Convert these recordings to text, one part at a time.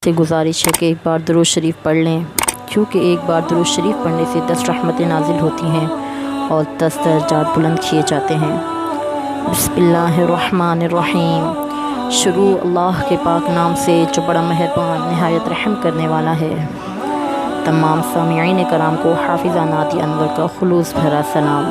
سے گزارش ہے کہ ایک بار درود شریف پڑھ لیں، کیونکہ ایک بار درود شریف پڑھنے سے 10 رحمتیں نازل ہوتی ہیں اور 10 درجات بلند کیے جاتے ہیں۔ بسم اللہ الرحمن الرحیم۔ شروع اللہ کے پاک نام سے جو بڑا مہربان نہایت رحم کرنے والا ہے۔ تمام سامعین کرام کو حافظہ نادی انور کا خلوص بھرا سلام۔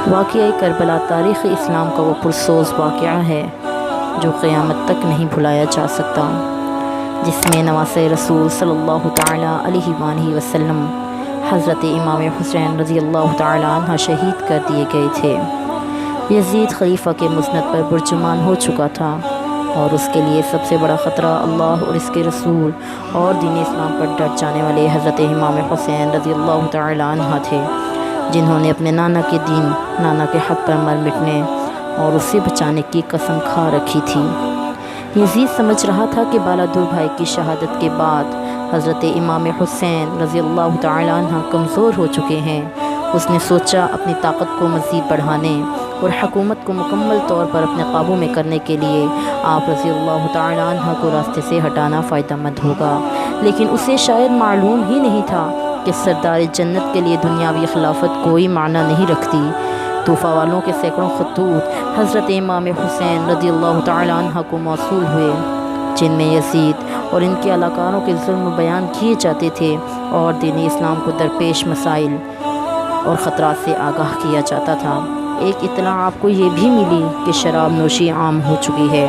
واقعہ کربلا تاریخ اسلام کا وہ پرسوز واقعہ ہے جو قیامت تک نہیں بھلایا جا سکتا، جس میں نواسۂ رسول صلی اللہ تعالیٰ علیہ وآلہ وسلم حضرت امام حسین رضی اللہ تعالیٰ عنہ شہید کر دیے گئے تھے۔ یزید خلیفہ کے مسند پر برجمان ہو چکا تھا اور اس کے لیے سب سے بڑا خطرہ اللہ اور اس کے رسول اور دین اسلام پر ڈٹ جانے والے حضرت امام حسین رضی اللہ تعالیٰ عنہ تھے، جنہوں نے اپنے نانا کے دین، نانا کے حق پر مر مٹنے اور اسے بچانے کی قسم کھا رکھی تھی۔ یزید سمجھ رہا تھا کہ بالادور بھائی کی شہادت کے بعد حضرت امام حسین رضی اللہ تعالیٰ عنہ کمزور ہو چکے ہیں۔ اس نے سوچا اپنی طاقت کو مزید بڑھانے اور حکومت کو مکمل طور پر اپنے قابو میں کرنے کے لیے آپ رضی اللہ تعالیٰ عنہ کو راستے سے ہٹانا فائدہ مند ہوگا، لیکن اسے شاید معلوم ہی نہیں تھا کہ سردار جنت کے لیے دنیاوی خلافت کوئی معنی نہیں رکھتی۔ طوفہ والوں کے سینکڑوں خطوط حضرت امام حسین رضی اللہ تعالیٰ عنہ کو موصول ہوئے، جن میں یزید اور ان کے علاقاروں کے ظلم بیان کیے جاتے تھے اور دین اسلام کو درپیش مسائل اور خطرات سے آگاہ کیا جاتا تھا۔ ایک اطلاع آپ کو یہ بھی ملی کہ شراب نوشی عام ہو چکی ہے۔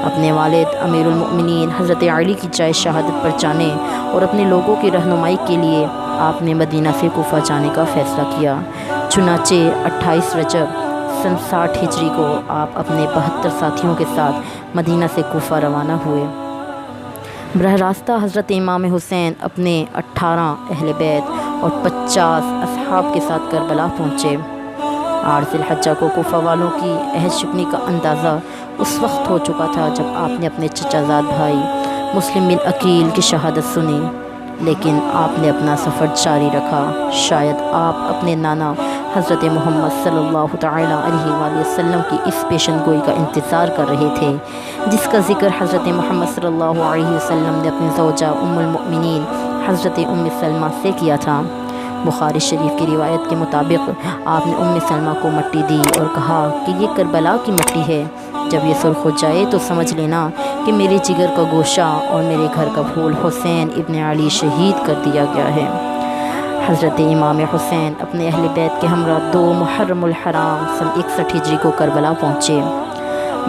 اپنے والد امیر المؤمنین حضرت علی کی جائے شہادت پر جانے اور اپنے لوگوں کی رہنمائی کے لیے آپ نے مدینہ سے کوفہ جانے کا فیصلہ کیا۔ چنانچہ 28 رجب سن 60 ہجری کو آپ اپنے 72 ساتھیوں کے ساتھ مدینہ سے کوفہ روانہ ہوئے۔ براہ راستہ حضرت امام حسین اپنے 18 اہل بیت اور 50 اصحاب کے ساتھ کربلا پہنچے۔ 8 ذی الحجہ کو کوفہ والوں کی عہد شکنی کا اندازہ اس وقت ہو چکا تھا جب آپ نے اپنے چچا زاد بھائی مسلم بن عقیل کی شہادت سنی، لیکن آپ نے اپنا سفر جاری رکھا۔ شاید آپ اپنے نانا حضرت محمد صلی اللہ تعالیٰ علیہ وآلہ وسلم کی اس پیشن گوئی کا انتظار کر رہے تھے، جس کا ذکر حضرت محمد صلی اللہ علیہ وسلم نے اپنی زوجہ ام المؤمنین حضرت ام سلمہ سے کیا تھا۔ بخاری شریف کی روایت کے مطابق آپ نے ام سلمہ کو مٹی دی اور کہا کہ یہ کربلا کی مٹی ہے، جب یہ سرخ ہو جائے تو سمجھ لینا کہ میرے جگر کا گوشہ اور میرے گھر کا پھول حسین ابن علی شہید کر دیا گیا ہے۔ حضرت امام حسین اپنے اہل بیت کے ہمراہ 2 محرم الحرام سن 61 ہجری کو کربلا پہنچے۔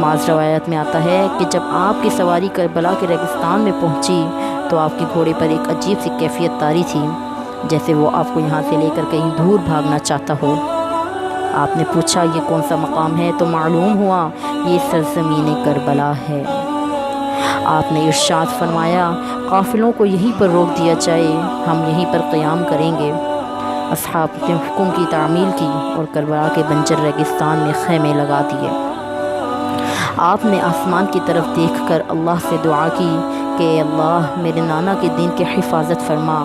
بعض روایت میں آتا ہے کہ جب آپ کی سواری کربلا کے ریگستان میں پہنچی تو آپ کے گھوڑے پر ایک عجیب سی کیفیت طاری تھی، جیسے وہ آپ کو یہاں سے لے کر کہیں دور بھاگنا چاہتا ہو۔ آپ نے پوچھا یہ کون سا مقام ہے تو معلوم ہوا یہ سرزمین کربلا ہے۔ آپ نے ارشاد فرمایا قافلوں کو یہیں پر روک دیا جائے، ہم یہیں پر قیام کریں گے۔ اصحاب نے حکم کی تعمیل کی اور کربلا کے بنجر ریگستان میں خیمے لگا دیے۔ آپ نے آسمان کی طرف دیکھ کر اللہ سے دعا کی کہ اے اللہ میرے نانا کے دین کی حفاظت فرما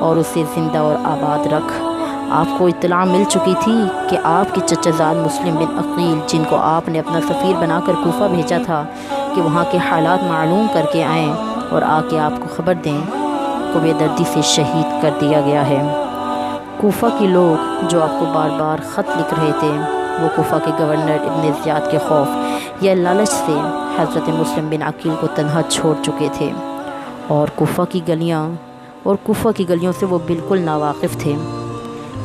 اور اسے زندہ اور آباد رکھ۔ آپ کو اطلاع مل چکی تھی کہ آپ کے چچا زاد مسلم بن عقیل، جن کو آپ نے اپنا سفیر بنا کر کوفہ بھیجا تھا کہ وہاں کے حالات معلوم کر کے آئیں اور آ کے آپ کو خبر دیں، کو بے دردی سے شہید کر دیا گیا ہے۔ کوفہ کے لوگ جو آپ کو بار بار خط لکھ رہے تھے، وہ کوفہ کے گورنر ابن زیاد کے خوف یا لالچ سے حضرت مسلم بن عقیل کو تنہا چھوڑ چکے تھے اور کوفہ کی گلیوں سے وہ بالکل ناواقف تھے۔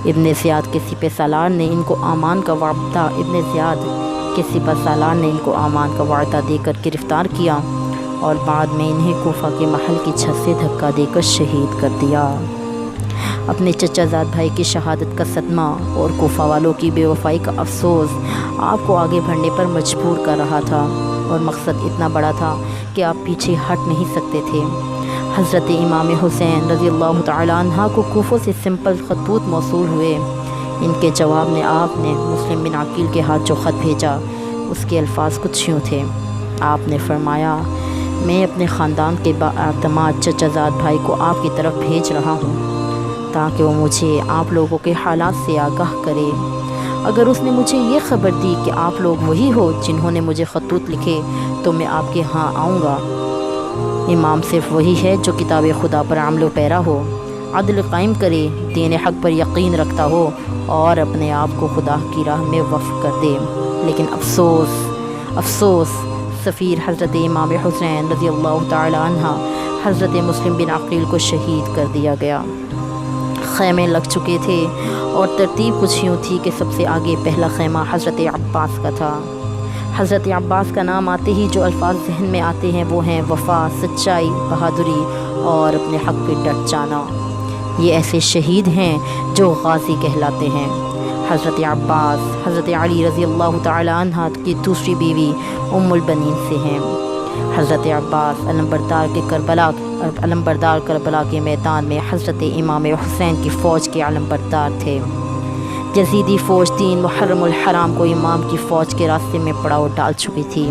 ابن زیاد کے سپہ سالار نے ان کو امان کا وعدہ دے کر گرفتار کیا اور بعد میں انہیں کوفہ کے محل کی چھت سے دھکا دے کر شہید کر دیا۔ اپنے چچا زاد بھائی کی شہادت کا صدمہ اور کوفہ والوں کی بے وفائی کا افسوس آپ کو آگے بڑھنے پر مجبور کر رہا تھا، اور مقصد اتنا بڑا تھا کہ آپ پیچھے ہٹ نہیں سکتے تھے۔ حضرت امام حسین رضی اللہ تعالیٰ عنہ کو کوفہ سے سمپل خطوط موصول ہوئے۔ ان کے جواب میں آپ نے مسلم بن عقیل کے ہاتھ جو خط بھیجا اس کے الفاظ کچھ یوں تھے۔ آپ نے فرمایا میں اپنے خاندان کے بااعتماد چچا زاد بھائی کو آپ کی طرف بھیج رہا ہوں تاکہ وہ مجھے آپ لوگوں کے حالات سے آگاہ کرے۔ اگر اس نے مجھے یہ خبر دی کہ آپ لوگ وہی ہو جنہوں نے مجھے خطوط لکھے تو میں آپ کے ہاں آؤں گا۔ امام صرف وہی ہے جو کتاب خدا پر عمل و پیرا ہو، عدل قائم کرے، دین حق پر یقین رکھتا ہو اور اپنے آپ کو خدا کی راہ میں وقف کر دے۔ لیکن افسوس سفیر حضرت امام حسین رضی اللہ تعالی عنہ حضرت مسلم بن عقیل کو شہید کر دیا گیا۔ خیمے لگ چکے تھے اور ترتیب کچھ یوں تھی کہ سب سے آگے پہلا خیمہ حضرت عباس کا تھا۔ حضرت عباس کا نام آتے ہی جو الفاظ ذہن میں آتے ہیں وہ ہیں وفا، سچائی، بہادری اور اپنے حق پہ ڈٹ جانا۔ یہ ایسے شہید ہیں جو غازی کہلاتے ہیں۔ حضرت عباس حضرت علی رضی اللہ تعالی عنہ کی دوسری بیوی ام البنین سے ہیں۔ حضرت عباس علمبردار کربلا کے میدان میں حضرت امام حسین کی فوج کے علمبردار تھے۔ یزیدی فوج 3 محرم الحرام کو امام کی فوج کے راستے میں پڑاؤ ڈال چکی تھی۔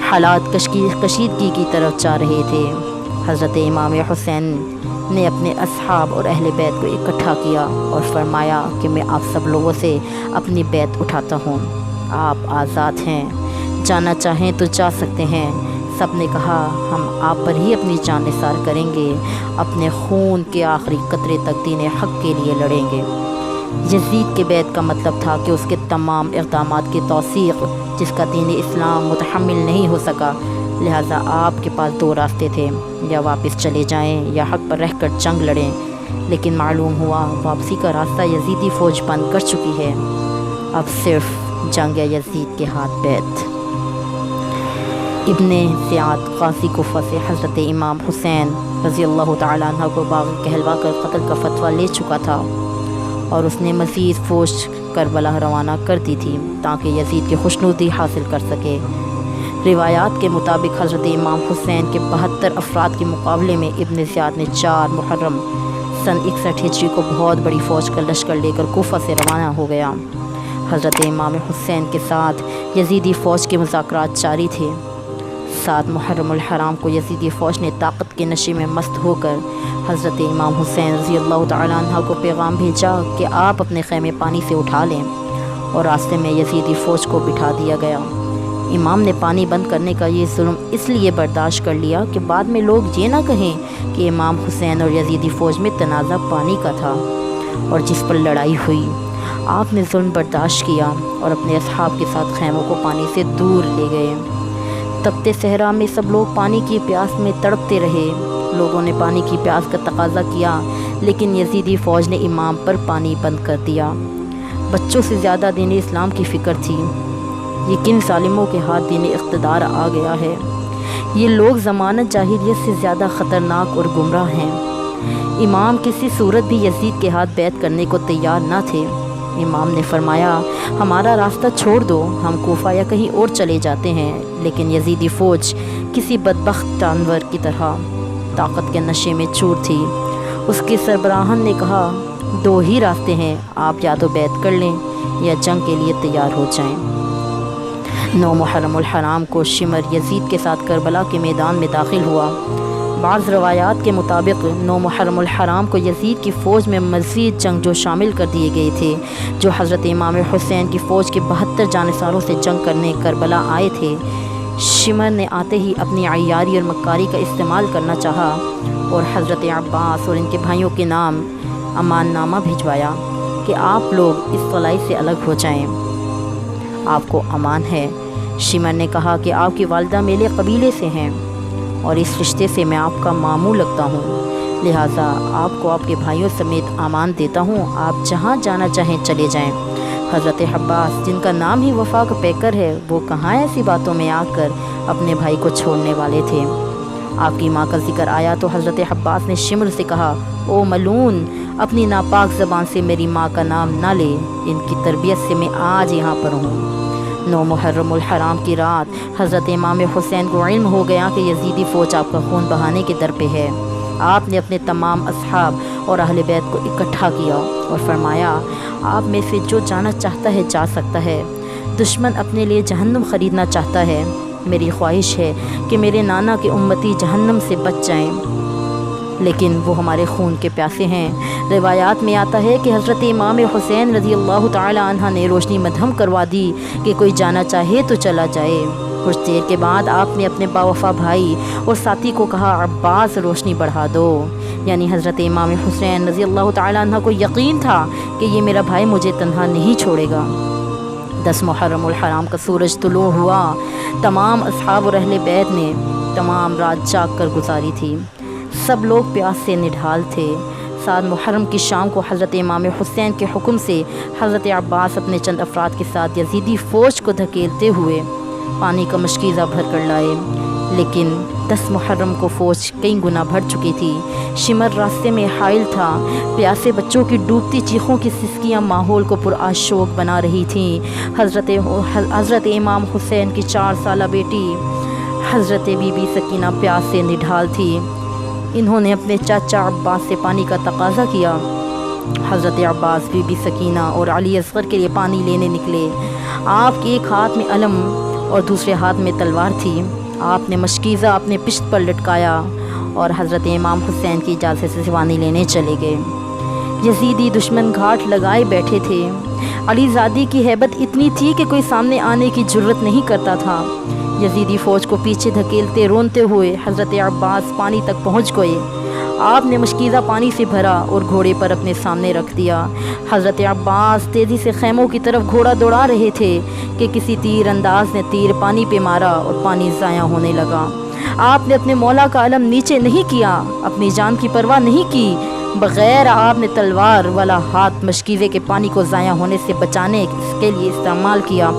حالات کشیدگی کی طرف جا رہے تھے۔ حضرت امام حسین نے اپنے اصحاب اور اہل بیت کو اکٹھا کیا اور فرمایا کہ میں آپ سب لوگوں سے اپنی بیعت اٹھاتا ہوں، آپ آزاد ہیں، جانا چاہیں تو جا سکتے ہیں۔ سب نے کہا ہم آپ پر ہی اپنی جان نثار کریں گے، اپنے خون کے آخری قطرے تک دین حق کے لیے لڑیں گے۔ یزید کے بیعت کا مطلب تھا کہ اس کے تمام اقدامات کی توثیق جس کا دین اسلام متحمل نہیں ہو سکا، لہٰذا آپ کے پاس 2 راستے تھے، یا واپس چلے جائیں یا حق پر رہ کر جنگ لڑیں۔ لیکن معلوم ہوا واپسی کا راستہ یزیدی فوج بند کر چکی ہے، اب صرف جنگ یزید کے ہاتھ بیعت۔ ابن زیاد غازی کوفہ سے حضرت امام حسین رضی اللہ تعالیٰ عنہ کو باغی کہلوا کر قتل کا فتویٰ لے چکا تھا اور اس نے مزید فوج کربلا روانہ کر دی تھی تاکہ یزید کی خوشنودی حاصل کر سکے۔ روایات کے مطابق حضرت امام حسین کے 72 افراد کے مقابلے میں ابن زیاد نے 4 محرم سن 61 ہجری کو بہت بڑی فوج کا لشکر لے کر کوفہ سے روانہ ہو گیا۔ حضرت امام حسین کے ساتھ یزیدی فوج کے مذاکرات جاری تھے۔ 7 محرم الحرام کو یزیدی فوج نے طاقت کے نشے میں مست ہو کر حضرت امام حسین رضی اللہ تعالیٰ عنہ کو پیغام بھیجا کہ آپ اپنے خیمے پانی سے اٹھا لیں، اور راستے میں یزیدی فوج کو بٹھا دیا گیا۔ امام نے پانی بند کرنے کا یہ ظلم اس لیے برداشت کر لیا کہ بعد میں لوگ یہ نہ کہیں کہ امام حسین اور یزیدی فوج میں تنازع پانی کا تھا اور جس پر لڑائی ہوئی۔ آپ نے ظلم برداشت کیا اور اپنے اصحاب کے ساتھ خیموں کو پانی سے دور لے گئے۔ تپتے صحرا میں سب لوگ پانی کی پیاس میں تڑپتے رہے۔ لوگوں نے پانی کی پیاس کا تقاضا کیا، لیکن یزیدی فوج نے امام پر پانی بند کر دیا۔ بچوں سے زیادہ دین اسلام کی فکر تھی۔ یہ کن ظالموں کے ہاتھ دین اقتدار آ گیا ہے؟ یہ لوگ ضمانت جاہلیت سے زیادہ خطرناک اور گمراہ ہیں۔ امام کسی صورت بھی یزید کے ہاتھ بیعت کرنے کو تیار نہ تھے۔ امام نے فرمایا ہمارا راستہ چھوڑ دو، ہم کوفہ یا کہیں اور چلے جاتے ہیں۔ لیکن یزیدی فوج کسی بدبخت جانور کی طرح طاقت کے نشے میں چور تھی۔ اس کے سربراہان نے کہا 2 ہی راستے ہیں، آپ یا تو بیعت کر لیں یا جنگ کے لیے تیار ہو جائیں۔ 9 محرم الحرام کو شمر یزید کے ساتھ کربلا کے میدان میں داخل ہوا۔ بعض روایات کے مطابق 9 محرم الحرام کو یزید کی فوج میں مزید جنگجو شامل کر دیے گئے تھے جو حضرت امام حسین کی فوج کے 72 جانصاروں سے جنگ کرنے کربلا آئے تھے۔ شمر نے آتے ہی اپنی عیاری اور مکاری کا استعمال کرنا چاہا اور حضرت عباس اور ان کے بھائیوں کے نام امان نامہ بھجوایا کہ آپ لوگ اس خلائی سے الگ ہو جائیں، آپ کو امان ہے۔ شمر نے کہا کہ آپ کی والدہ میرے قبیلے سے ہیں اور اس رشتے سے میں آپ کا ماموں لگتا ہوں، لہٰذا آپ کو آپ کے بھائیوں سمیت امان دیتا ہوں، آپ جہاں جانا چاہیں چلے جائیں۔ حضرت عباس جن کا نام ہی وفا کا پیکر ہے، وہ کہاں ایسی باتوں میں آ کر اپنے بھائی کو چھوڑنے والے تھے۔ آپ کی ماں کا ذکر آیا تو حضرت عباس نے شمر سے کہا او ملعون، اپنی ناپاک زبان سے میری ماں کا نام نہ لے، ان کی تربیت سے میں آج یہاں پر ہوں۔ 9 محرم الحرام کی رات حضرت امام حسین کو علم ہو گیا کہ یزیدی فوج آپ کا خون بہانے کے در پہ ہے۔ آپ نے اپنے تمام اصحاب اور اہل بیت کو اکٹھا کیا اور فرمایا آپ میں سے جو جانا چاہتا ہے جا سکتا ہے۔ دشمن اپنے لیے جہنم خریدنا چاہتا ہے، میری خواہش ہے کہ میرے نانا کے امتی جہنم سے بچ جائیں، لیکن وہ ہمارے خون کے پیاسے ہیں۔ روایات میں آتا ہے کہ حضرت امام حسین رضی اللہ تعالی عنہ نے روشنی مدھم کروا دی کہ کوئی جانا چاہے تو چلا جائے۔ کچھ دیر کے بعد آپ نے اپنے باوفا بھائی اور ساتھی کو کہا عباس روشنی بڑھا دو، یعنی حضرت امام حسین رضی اللہ تعالیٰ عنہ کو یقین تھا کہ یہ میرا بھائی مجھے تنہا نہیں چھوڑے گا۔ 10 محرم الحرام کا سورج طلوع ہوا۔ تمام اصحاب اور اہل بیت نے تمام رات جاگ کر گزاری تھی، سب لوگ پیاس سے نڈھال تھے۔ 7 محرم کی شام کو حضرت امام حسین کے حکم سے حضرت عباس اپنے چند افراد کے ساتھ یزیدی فوج کو دھکیلتے ہوئے پانی کا مشکیزہ بھر کر لائے، لیکن 10 محرم کو فوج کئی گنا بڑھ چکی تھی۔ شمر راستے میں حائل تھا، پیاسے بچوں کی ڈوبتی چیخوں کی سسکیاں ماحول کو پرآشوق بنا رہی تھیں۔ حضرت امام حسین کی 4 سالہ بیٹی حضرت بی بی سکینہ پیاس سے نڈھال تھی۔ انہوں نے اپنے چاچا عباس سے پانی کا تقاضا کیا۔ حضرت عباس، بی بی سکینہ اور علی اصغر کے لیے پانی لینے نکلے۔ آپ کے ایک ہاتھ میں علم اور دوسرے ہاتھ میں تلوار تھی۔ آپ نے مشکیزہ اپنے پشت پر لٹکایا اور حضرت امام حسین کی اجازت سے پانی لینے چلے گئے۔ یزیدی دشمن گھاٹ لگائے بیٹھے تھے۔ علی زادی کی ہیبت اتنی تھی کہ کوئی سامنے آنے کی جرت نہیں کرتا تھا۔ یزیدی فوج کو پیچھے دھکیلتے رونتے ہوئے حضرت عباس پانی تک پہنچ گئے۔ آپ نے مشکیزہ پانی سے بھرا اور گھوڑے پر اپنے سامنے رکھ دیا۔ حضرت عباس تیزی سے خیموں کی طرف گھوڑا دوڑا رہے تھے کہ کسی تیر انداز نے تیر پانی پہ مارا اور پانی ضائع ہونے لگا۔ آپ نے اپنے مولا کا علم نیچے نہیں کیا، اپنی جان کی پرواہ نہیں کی، بغیر آپ نے تلوار والا ہاتھ مشکیزے کے پانی کو ضائع ہونے سے بچانے کے لیے استعمال کیا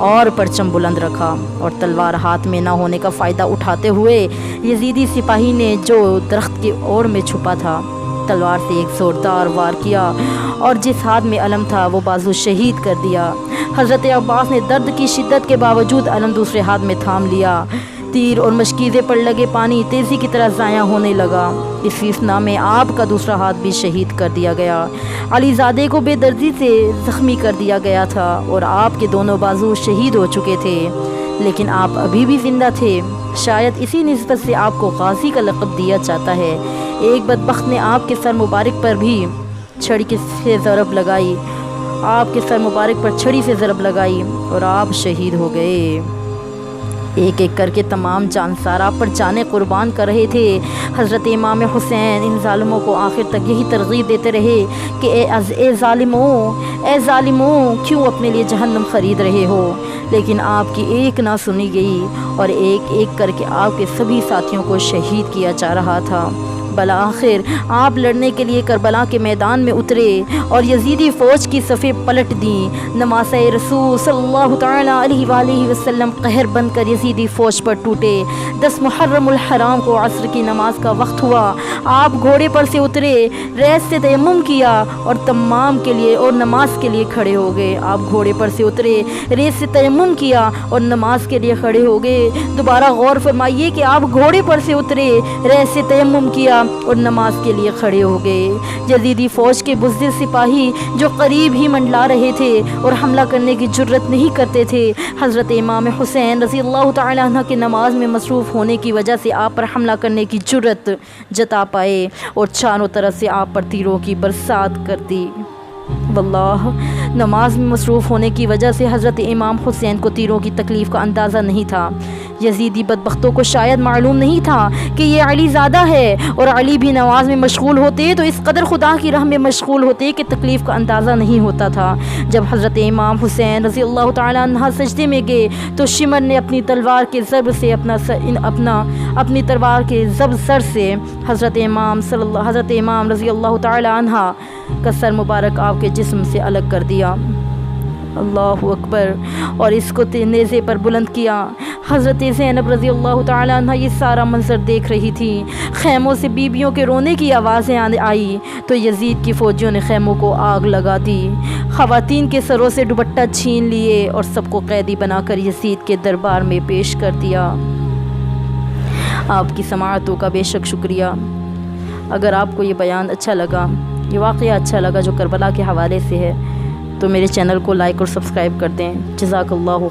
اور پرچم بلند رکھا، اور تلوار ہاتھ میں نہ ہونے کا فائدہ اٹھاتے ہوئے یزیدی سپاہی نے جو درخت کی اوڑ میں چھپا تھا تلوار سے ایک زوردار وار کیا اور جس ہاتھ میں علم تھا وہ بازو شہید کر دیا۔ حضرت عباس نے درد کی شدت کے باوجود علم دوسرے ہاتھ میں تھام لیا۔ تیر اور مشکیزے پر لگے پانی تیزی کی طرح ضائع ہونے لگا۔ اس فیصلہ میں آپ کا دوسرا ہاتھ بھی شہید کر دیا گیا۔ علی زادے کو بے دردی سے زخمی کر دیا گیا تھا اور آپ کے دونوں بازو شہید ہو چکے تھے، لیکن آپ ابھی بھی زندہ تھے۔ شاید اسی نسبت سے آپ کو غازی کا لقب دیا جاتا ہے۔ ایک بدبخت نے آپ کے سر مبارک پر بھی چھڑی سے ضرب لگائی، آپ کے سر مبارک پر چھڑی سے ضرب لگائی اور آپ شہید ہو گئے۔ ایک ایک کر کے تمام جانسار آپ پر جانیں قربان کر رہے تھے۔ حضرت امام حسین ان ظالموں کو آخر تک یہی ترغیب دیتے رہے کہ اے ظالموں کیوں اپنے لیے جہنم خرید رہے ہو، لیکن آپ کی ایک نہ سنی گئی اور ایک ایک کر کے آپ کے سبھی ساتھیوں کو شہید کیا جا رہا تھا۔ بالآخر آپ لڑنے کے لیے کربلا کے میدان میں اترے اور یزیدی فوج کی صفیں پلٹ دیں۔ نماز رسول صلی اللہ تعالیٰ علیہ وآلہ وسلم قہر بن کر یزیدی فوج پر ٹوٹے۔ 10 محرم الحرام کو عصر کی نماز کا وقت ہوا۔ آپ گھوڑے پر سے اترے، ریس سے تیمم کیا اور تمام کے لیے اور نماز کے لیے کھڑے ہو گئے۔ آپ گھوڑے پر سے اترے، ریس سے تیمم کیا اور نماز کے لیے کھڑے ہو گئے۔ دوبارہ غور فرمائیے کہ آپ گھوڑے پر سے اترے، ریس سے تیمم کیا اور نماز کے لیے کھڑے ہو گئے۔ یزیدی فوج کے بزدل سپاہی جو قریب ہی منڈلا رہے تھے اور حملہ کرنے کی جرت نہیں کرتے تھے، حضرت امام حسین رضی اللہ تعالیٰ عنہ کے نماز میں مصروف ہونے کی وجہ سے آپ پر حملہ کرنے کی جرت جتا پائے اور چاروں طرف سے آپ پر تیروں کی برسات کر دی۔ واللہ نماز میں مصروف ہونے کی وجہ سے حضرت امام حسین کو تیروں کی تکلیف کا اندازہ نہیں تھا۔ یزیدی بدبختوں کو شاید معلوم نہیں تھا کہ یہ علی زادہ ہے، اور علی بھی نماز میں مشغول ہوتے تو اس قدر خدا کی راہ میں مشغول ہوتے کہ تکلیف کا اندازہ نہیں ہوتا تھا۔ جب حضرت امام حسین رضی اللہ تعالیٰ عنہ سجدے میں گئے تو شمر نے اپنی تلوار کے ضرب سے اپنی تلوار کے ضرب سر سے حضرت امام رضی اللہ تعالیٰ عنہ کا سر مبارک آپ کے جسم سے الگ کر دیا۔ اللہ اکبر، اور اس کو نیزے پر بلند کیا۔ حضرت زینب رضی اللہ تعالیٰ عنہ یہ سارا منظر دیکھ رہی تھی۔ خیموں سے بیبیوں کے رونے کی آوازیں آئی تو یزید کی فوجیوں نے خیموں کو آگ لگا دی، خواتین کے سروں سے دوپٹہ چھین لیے اور سب کو قیدی بنا کر یزید کے دربار میں پیش کر دیا۔ آپ کی سماعتوں کا بے شک شکریہ۔ اگر آپ کو یہ بیان اچھا لگا، یہ واقعہ اچھا لگا جو کربلا کے حوالے سے ہے، تو میرے چینل کو لائک اور سبسکرائب کر دیں۔ جزاک اللہ